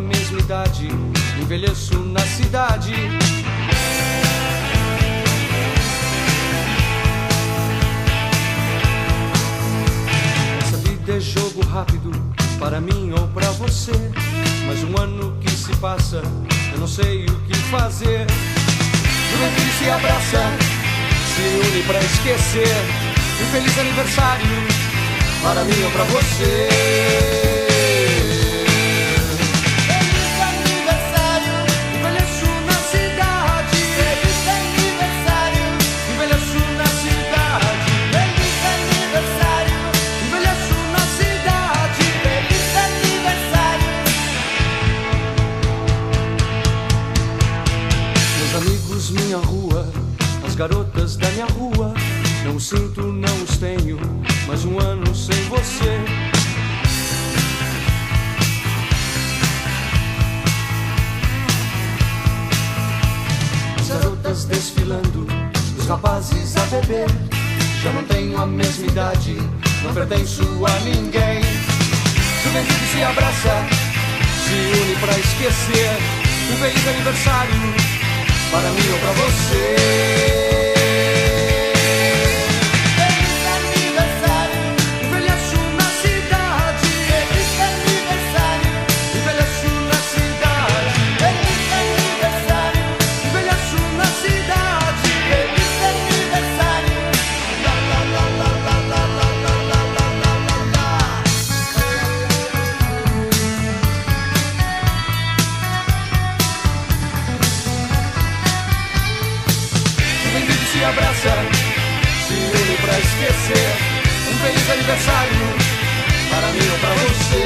mesma idade, envelheço na cidade. Essa vida é jogo rápido, para mim ou pra você. Mas um ano que se passa, eu não sei o que fazer. Juventude se abraça, se une pra esquecer. Um feliz aniversário, para mim ou pra você. Minha rua, as garotas da minha rua, não os sinto, não os tenho, mas um ano sem você. As garotas desfilando, os rapazes a beber. Já não tenho a mesma idade, não pertenço a ninguém. Juventude se abraça, se une pra esquecer. Um feliz aniversário, para mim ou pra você. Feliz aniversário, envelheço na cidade. Feliz aniversário, envelheço na cidade. Feliz aniversário, envelheço na cidade. Feliz aniversário. La la la la la la la la la la la. Se abraça, se une pra esquecer. Um feliz aniversário, para mim ou pra você.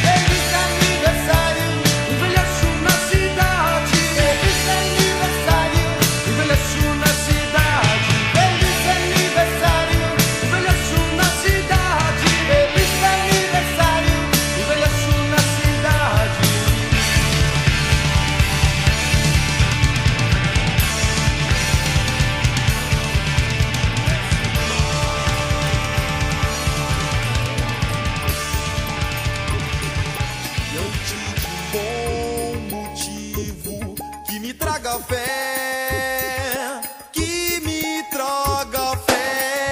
Feliz aniversário, envelheço na cidade. Feliz aniversário, envelheço na cidade. Feliz aniversário, envelheço na cidade. Feliz aniversário, envelheço na cidade. Traga fé, que me traga fé.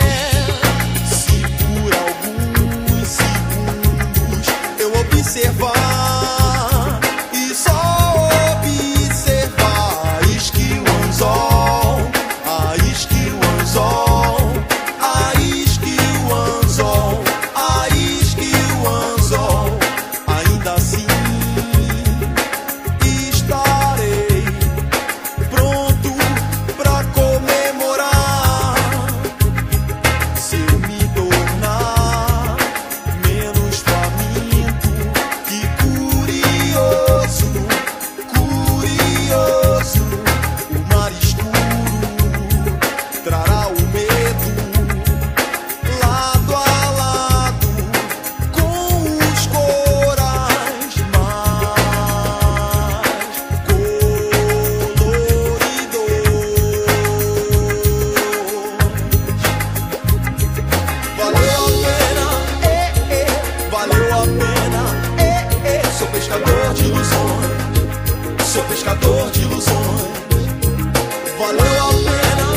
Se por alguns segundos eu observar e só observar a skill anzol, a skill anzol, a skill anzol, a skill anzol, ainda assim estarei pronto pra comemorar. Se eu me tornar menos faminto e curioso, curioso, o mar escuro trará o medo lado a lado com os corais mais coloridos. Valeu a pena, valeu a pena, sou pescador de ilusões, sou pescador de ilusões. Valeu a pena,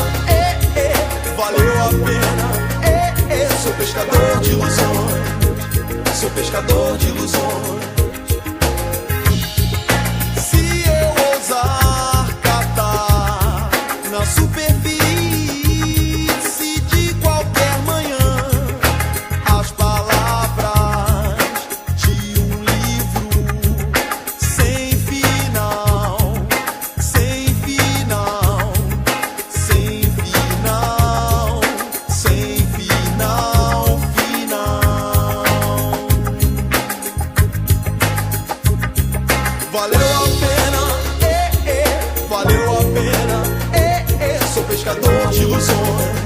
valeu a pena, sou pescador de ilusões, sou pescador de ilusões. Se eu ousar catar na superfície de qualquer manhã as palavras de um livro sem final, sem final, sem final, sem final, final. Valeu a pena, valeu a pena, sou pescador de ilusões,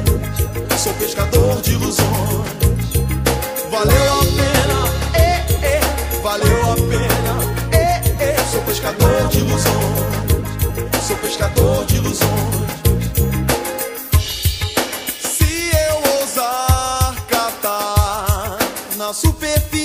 sou pescador de ilusões. Valeu a pena, valeu a pena, sou pescador de ilusões, sou pescador de ilusões. Se eu ousar catar na superfície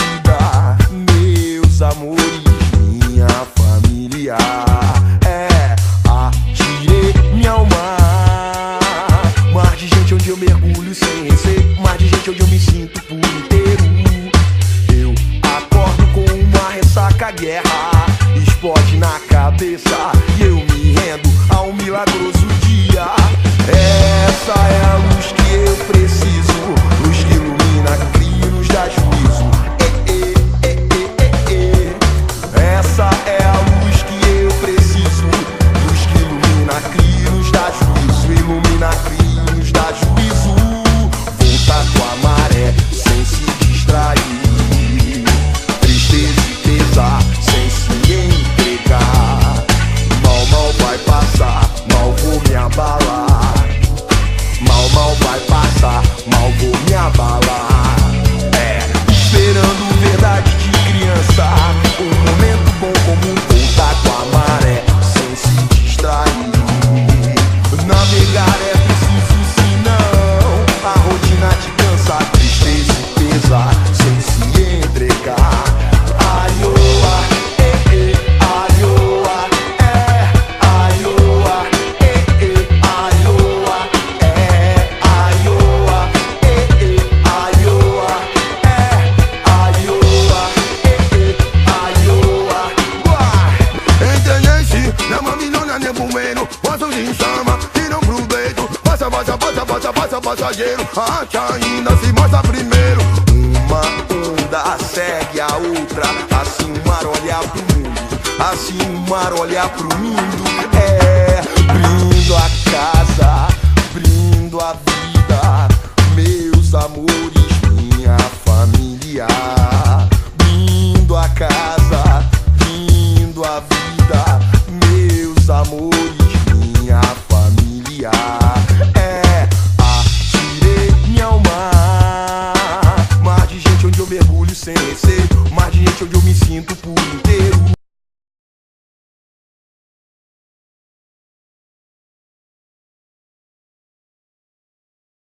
vida, meus amores, minha família. Atirei minha alma. Mar de gente onde eu mergulho sem receio, mar de gente onde eu me sinto por inteiro. Eu acordo com uma ressaca, guerra explode na cabeça e eu me rendo ao milagroso dia. Essa é a luz que eu preciso, luz que ilumina, cria e nos dá juízo. Essa é a luz que eu preciso, luz que ilumina, cria e nos dá juízo. Ilumina, cria e nos dá juízo. Voltar com a maré sem se distrair, tristeza e pesar sem se entregar. Mal, mal vai passar, mal vou me abalar. Mal, mal vai passar, mal vou me abalar. Esperando verdade de criança, um momento bom como voltar com a maré sem se distrair. Navegar é preciso, senão a rotina te cansa, tristeza e pesar sem se entregar. Aioa, aioa, aioa, aioa, aioa, aioa, aioa. Entendeste? Não mamilhona nem bumeiro, posso de chama e não proveito. Passa, passa, passa, passa, passa, passageiro. A arte ainda se mostra primeiro. Uma onda segue a outra, assim o mar olha pro mundo, assim o mar olha pro mundo. Brindo a casa, brindo a vida, meus amores, minha família.